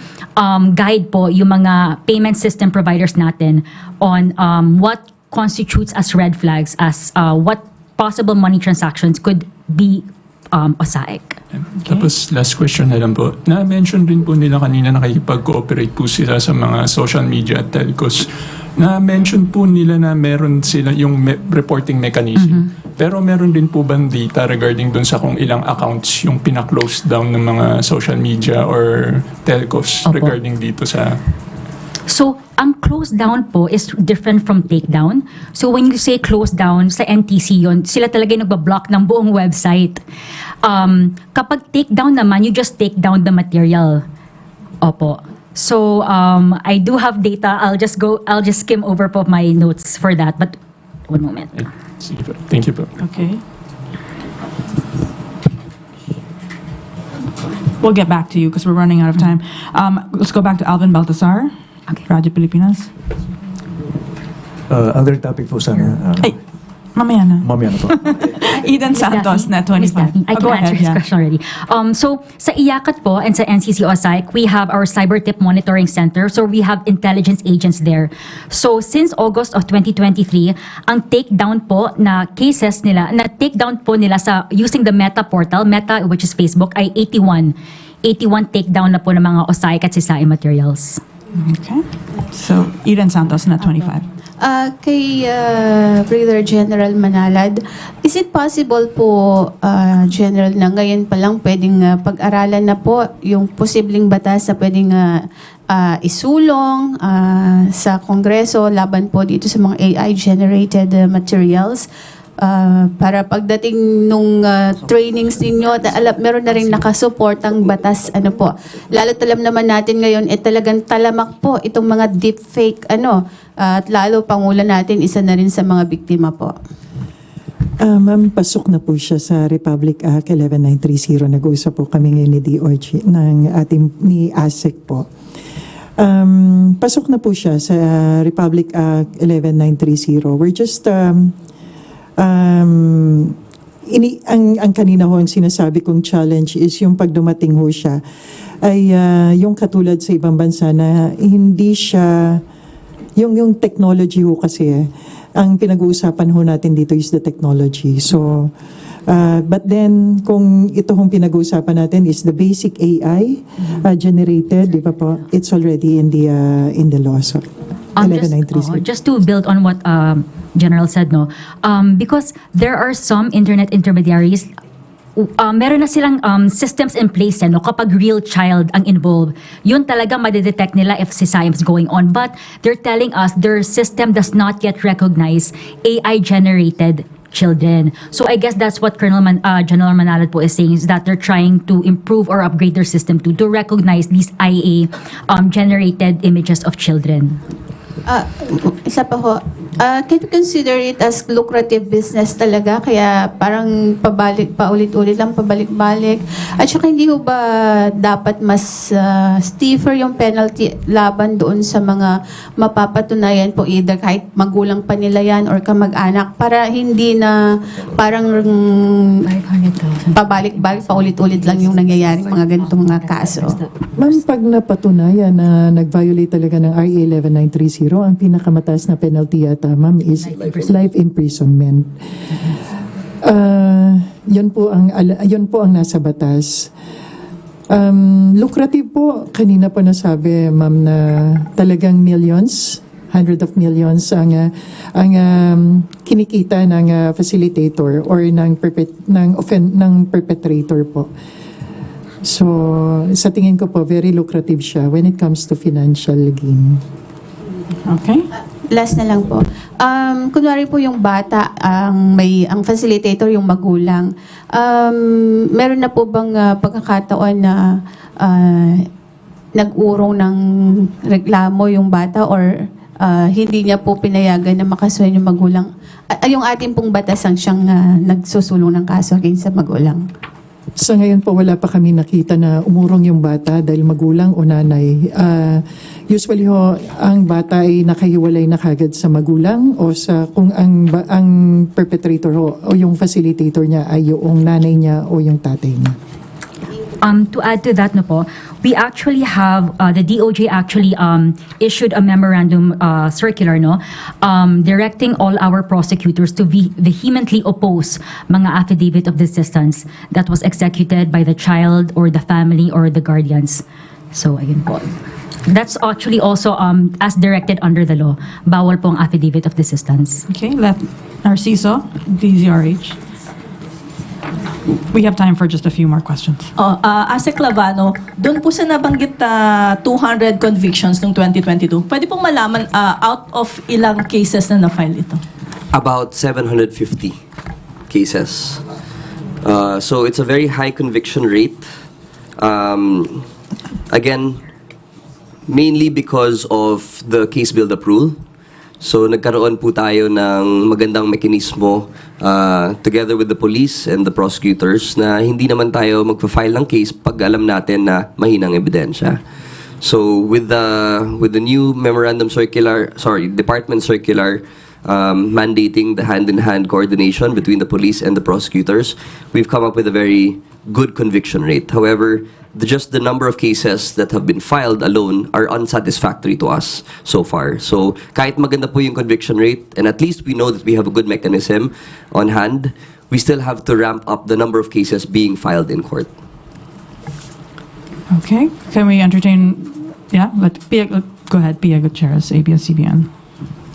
guide po yung mga payment system providers natin on what constitutes as red flags, as what possible money transactions could be OSAIC. Okay. Tapos last question na lang po. Na-mention rin po nila kanina nakikipag-cooperate po sila sa mga social media at telcos. Na-mention po nila na meron sila yung reporting mechanism. Pero meron din po bang data regarding dun sa kung ilang accounts yung pina-close down ng mga social media or telcos regarding dito sa... So, ang close down po is different from takedown. So, when you say close down, sa NTC yon, sila talaga yung nagbablock ng buong website. Kapag takedown naman, you just take down the material. Opo. So, I do have data. I'll just skim over po my notes for that. But, one moment. Thank you po. Okay. We'll get back to you because we're running out of time. Let's go back to Alvin Baltasar. Okay. Radyo Pilipinas. Other topic po sana. Ay, mamaya na. Mamaya na po. Eden Santos, Net 25. I Go can answer ahead, his yeah. question already. So sa IACAT po and sa NCC OSIC, we have our Cyber Tip Monitoring Center. So we have intelligence agents there. So since August of 2023, ang takedown po na cases nila, na takedown po nila sa using the Meta portal, Meta which is Facebook, ay 81 takedown na po ng mga OSIC at CISAE materials. Okay. So, Eden Santos, Net 25. Kay Brigadier General Manlad, is it possible po, General, na ngayon pa lang pwedeng pag-aralan na po yung posibleng batas na pwedeng isulong sa Kongreso laban po dito sa mga AI-generated materials? Para pagdating nung trainings ninyo, meron na rin nakasuportang batas, ano po. Lalo't alam naman natin ngayon, talagang talamak po itong mga deepfake, at lalo Pangulo natin, isa na rin sa mga biktima po. Ma'am, pasok na po siya sa Republic Act 11930. Nag-uusap po kami ngayon ni DOJ, ni ASEC po. Pasok na po siya sa Republic Act 11930. We're just ang kanina ho ang sinasabi kong challenge is yung pag dumating ho siya ay yung katulad sa ibang bansa na hindi siya yung technology ho kasi ang pinag-uusapan ho natin dito is the technology. So but then kung ito hong pinag-uusapan natin is the basic AI generated, di ba po? It's already in the law. So Just to build on what General said, no, because there are some internet intermediaries, meron na silang systems in place, no, kapag real child ang involved, yun talaga madidetect nila if CISAE is going on. But they're telling us their system does not yet recognize AI-generated children. So I guess that's what General Manlad po is saying, is that they're trying to improve or upgrade their system to recognize these IA generated images of children. Isa pa ho, can you consider it as lucrative business talaga? Kaya parang paulit-ulit lang, pabalik-balik. At saka hindi ho ba dapat mas stiffer yung penalty laban doon sa mga mapapatunayan po, either kahit magulang pa nila yan or kamag-anak, para hindi na parang pabalik-balik, paulit-ulit lang yung nangyayaring mga ganitong mga kaso. Ma'am, pag napatunayan na nag-violate talaga ng RA 11930, ang pinakamataas na penalty yata, ma'am, is life imprisonment. Yun po ang nasa batas. Lucrative po, kanina po nasabi, ma'am, na talagang millions, hundreds of millions ang kinikita ng facilitator or ng perpetrator po. So, sa tingin ko po, very lucrative siya when it comes to financial gain. Okay. Last na lang po. Kunwari po yung bata, ang facilitator, yung magulang. Meron na po bang pagkakataon na nag-urong ng reklamo yung bata or hindi niya po pinayagan na makasuhan yung magulang? Yung ating pong batas ang siyang nagsusulong ng kaso against sa magulang. Sa ngayon po, wala pa kami nakita na umurong yung bata dahil magulang o nanay. Usually ho, ang bata ay nakahiwalay na kagad sa magulang o sa kung ang perpetrator ho, o yung facilitator niya ay yung nanay niya o yung tatay niya. To add to that, no po, we actually have, the DOJ actually issued a memorandum circular, no, directing all our prosecutors to vehemently oppose mga affidavit of desistance that was executed by the child or the family or the guardians. So, ayun po. That's actually also as directed under the law. Bawal pong affidavit of desistance. Okay, Narciso, DZRH. We have time for just a few more questions. As a Clavano, doon po sa nabanggit 200 convictions noong 2022, pwede pong malaman out of ilang cases na na-file ito? About 750 cases. So it's a very high conviction rate. Again, mainly because of the case build-up rule. So nagkaroon po tayo ng magandang mekanismo together with the police and the prosecutors na hindi naman tayo magpa-file ng case pag alam natin na mahinang ebidensya. So with the new department circular mandating the hand-in-hand coordination between the police and the prosecutors, we've come up with a very good conviction rate. However, just the number of cases that have been filed alone are unsatisfactory to us so far. So kahit maganda po yung conviction rate, and at least we know that we have a good mechanism on hand, we still have to ramp up the number of cases being filed in court. Okay, can we entertain, yeah, go ahead, Pia Gutierrez, ABS-CBN.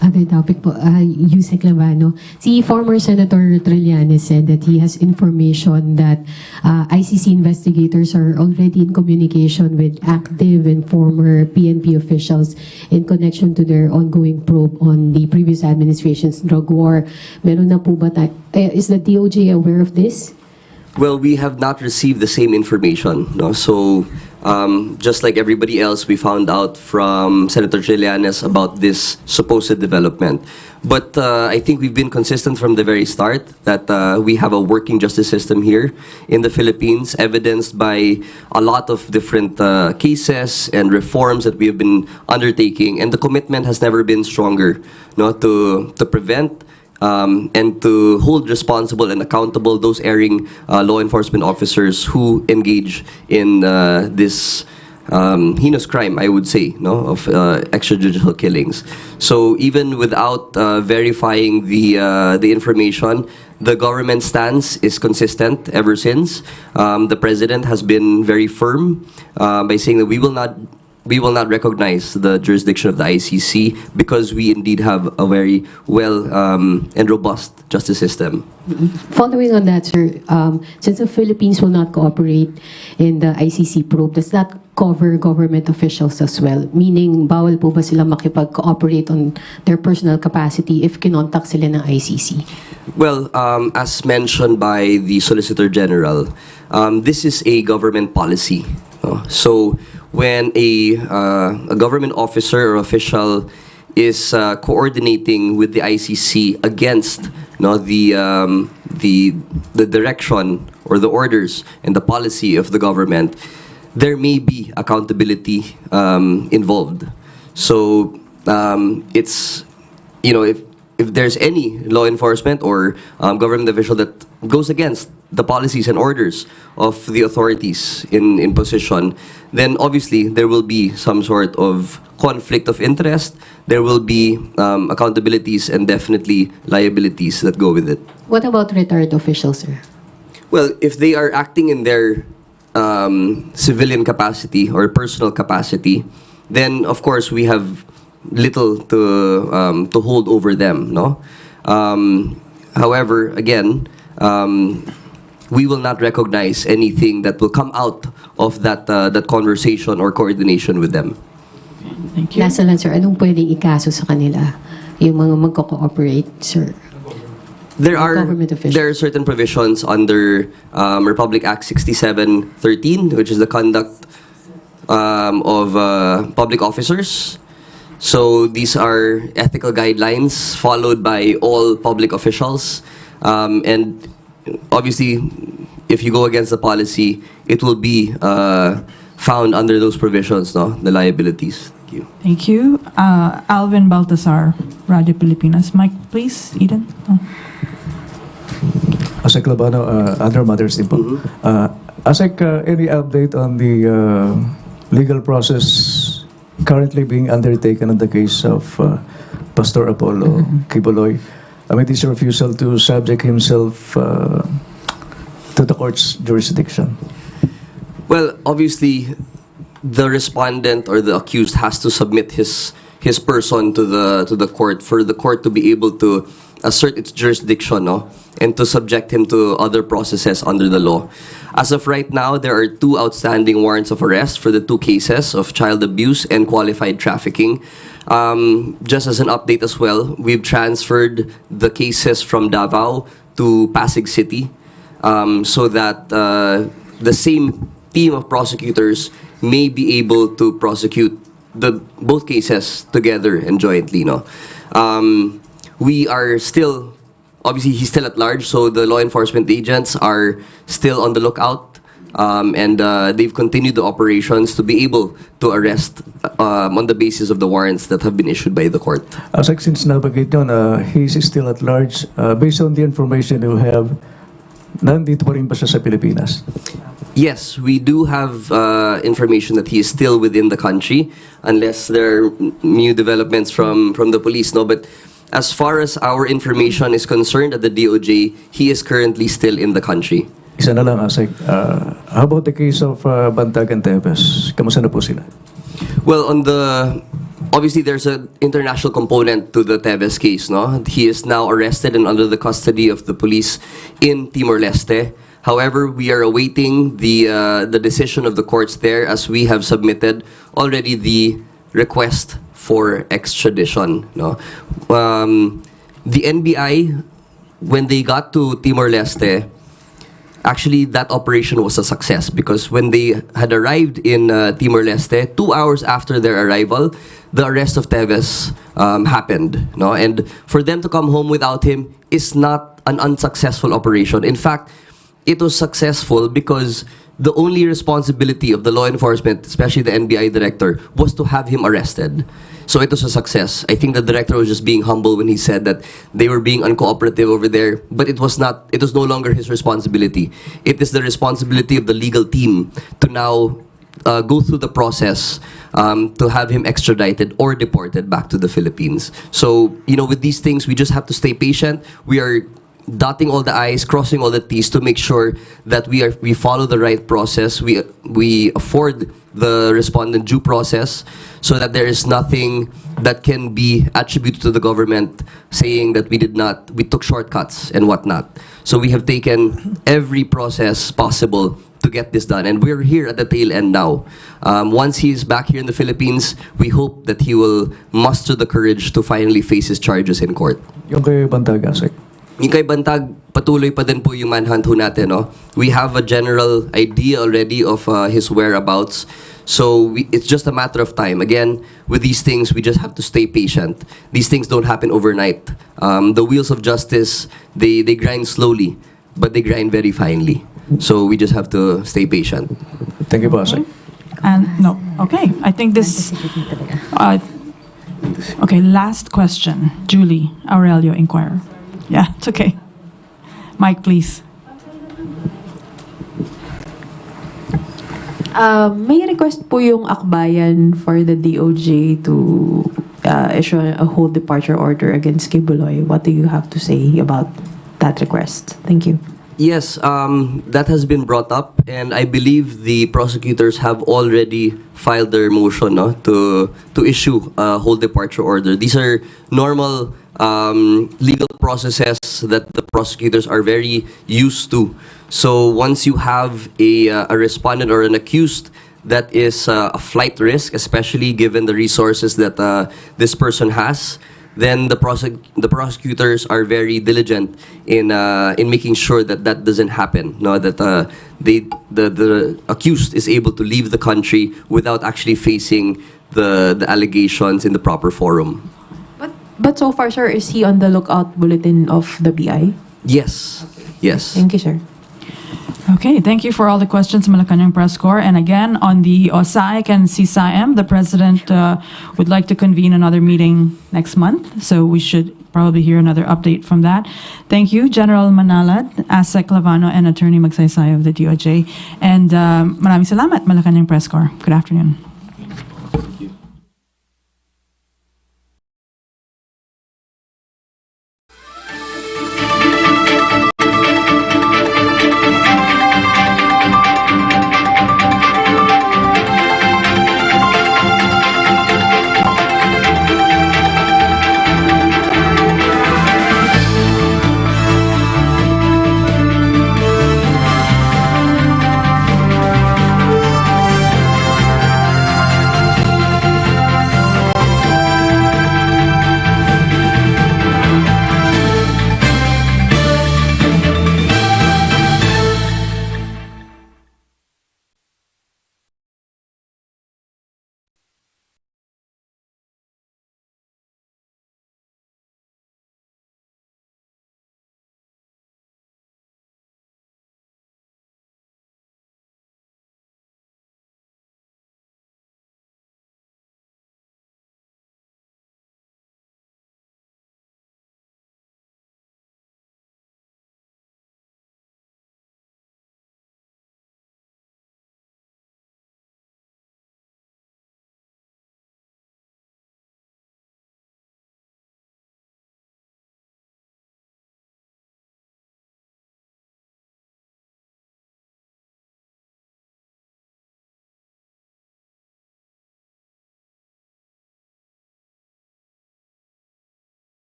Other topic po, Yusek Clavano. Si former Senator Trillanes said that he has information that ICC investigators are already in communication with active and former PNP officials in connection to their ongoing probe on the previous administration's drug war. Meron na po ba is the DOJ aware of this? Well, we have not received the same information, no? So, just like everybody else, we found out from Senator Trillanes about this supposed development. But I think we've been consistent from the very start that we have a working justice system here in the Philippines, evidenced by a lot of different cases and reforms that we have been undertaking, and the commitment has never been stronger, no, to prevent and to hold responsible and accountable those erring law enforcement officers who engage in this heinous crime, I would say, no, of extrajudicial killings. So even without verifying the information, the government stance is consistent ever since. The president has been very firm by saying that we will not recognize the jurisdiction of the ICC because we indeed have a very well and robust justice system. Following on that, sir, since the Philippines will not cooperate in the ICC probe, does that cover government officials as well? Meaning, bawal po ba sila makipag-cooperate on their personal capacity if kinontak sila ng ICC? Well, as mentioned by the Solicitor General, this is a government policy. So when a government officer or official is coordinating with the ICC against the direction or the orders and the policy of the government, there may be accountability involved. So it's, if there's any law enforcement or government official that goes against the policies and orders of the authorities in position, then obviously there will be some sort of conflict of interest. There will be accountabilities and definitely liabilities that go with it. What about retired officials, sir? Well, if they are acting in their civilian capacity or personal capacity, then of course we have little to hold over them, no? However, again, we will not recognize anything that will come out of that conversation or coordination with them. Thank you. Last lang, sir, anong pwedeng ikaso sa kanila? Yung mga magko-cooperate, sir? There are certain provisions under Republic Act 6713, which is the conduct of public officers. So these are ethical guidelines followed by all public officials, and obviously, if you go against the policy, it will be found under those provisions, no? The liabilities. Thank you. Thank you. Alvin Baltasar, Radio Pilipinas. Mike, please, Eden. Asek Clavano, other matters din po. Asek, any update on the legal process currently being undertaken in the case of Pastor Apollo Kiboy? Amid his refusal to subject himself to the court's jurisdiction? Well, obviously, the respondent or the accused has to submit his person to the court for the court to be able to assert its jurisdiction, no? And to subject him to other processes under the law. As of right now, there are 2 outstanding warrants of arrest for the 2 cases of child abuse and qualified trafficking. Just as an update as well, we've transferred the cases from Davao to Pasig City so that the same team of prosecutors may be able to prosecute both cases together and jointly. No? We are still, obviously he's still at large, so the law enforcement agents are still on the lookout and they've continued the operations to be able to arrest on the basis of the warrants that have been issued by the court. Since nabanggit nyo na he's still at large, based on the information you have, nandito pa rin ba siya sa Pilipinas? Yes, we do have information that he is still within the country, unless there are new developments from the police. No, but as far as our information is concerned at the DOJ, he is currently still in the country. Isa na lang, Asek. How about the case of Bantag and Tevez? Kamusta na po sila? Well, obviously there's an international component to the Tevez case, no? He is now arrested and under the custody of the police in Timor-Leste. However, we are awaiting the decision of the courts there, as we have submitted already the request for extradition, no? The NBI, when they got to Timor-Leste, actually, that operation was a success, because when they had arrived in Timor-Leste, 2 hours after their arrival, the arrest of Tevez happened. No? And for them to come home without him is not an unsuccessful operation. In fact, it was successful because the only responsibility of the law enforcement, especially the NBI director, was to have him arrested. So it was a success. I think the director was just being humble when he said that they were being uncooperative over there, but it was not. It was no longer his responsibility. It is the responsibility of the legal team to now go through the process to have him extradited or deported back to the Philippines. So, with these things, we just have to stay patient. We are dotting all the I's, crossing all the T's to make sure that we follow the right process. We afford the respondent due process, so that there is nothing that can be attributed to the government saying that we took shortcuts and whatnot. So we have taken every process possible to get this done, and we're here at the tail end now. Once he's back here in the Philippines, we hope that he will muster the courage to finally face his charges in court. Yung kay Bantag, Asek. Yung kay Bantag, patuloy pa din po yung manhunt ho natin, no? We have a general idea already of his whereabouts. So it's just a matter of time. Again, with these things, we just have to stay patient. These things don't happen overnight. The wheels of justice, they grind slowly, but they grind very finely. So we just have to stay patient. Thank you, boss. And no, okay. I think this. Okay, last question. Julie Aurelio, Inquirer. Yeah, it's okay. Mike, please. May request po yung akbayan for the DOJ to issue a whole departure order against Kiboy. What do you have to say about that request? Thank you. Yes, that has been brought up, and I believe the prosecutors have already filed their motion, no, to issue a whole departure order. These are normal legal processes that the prosecutors are very used to. So once you have a respondent or an accused that is a flight risk, especially given the resources that this person has, then the prosecutors are very diligent in making sure that that doesn't happen. No, that the accused is able to leave the country without actually facing the allegations in the proper forum. But so far, sir, is he on the lookout bulletin of the BI? Yes. Yes. Thank you, sir. Okay, thank you for all the questions, Malacañang Press Corps. And again, on the OSAIC and CSIM, the President would like to convene another meeting next month. So we should probably hear another update from that. Thank you, General Manlad, ASEC Clavano, and Attorney Magsaysay of the DOJ. And maraming salamat, Malacañang Press Corps. Good afternoon.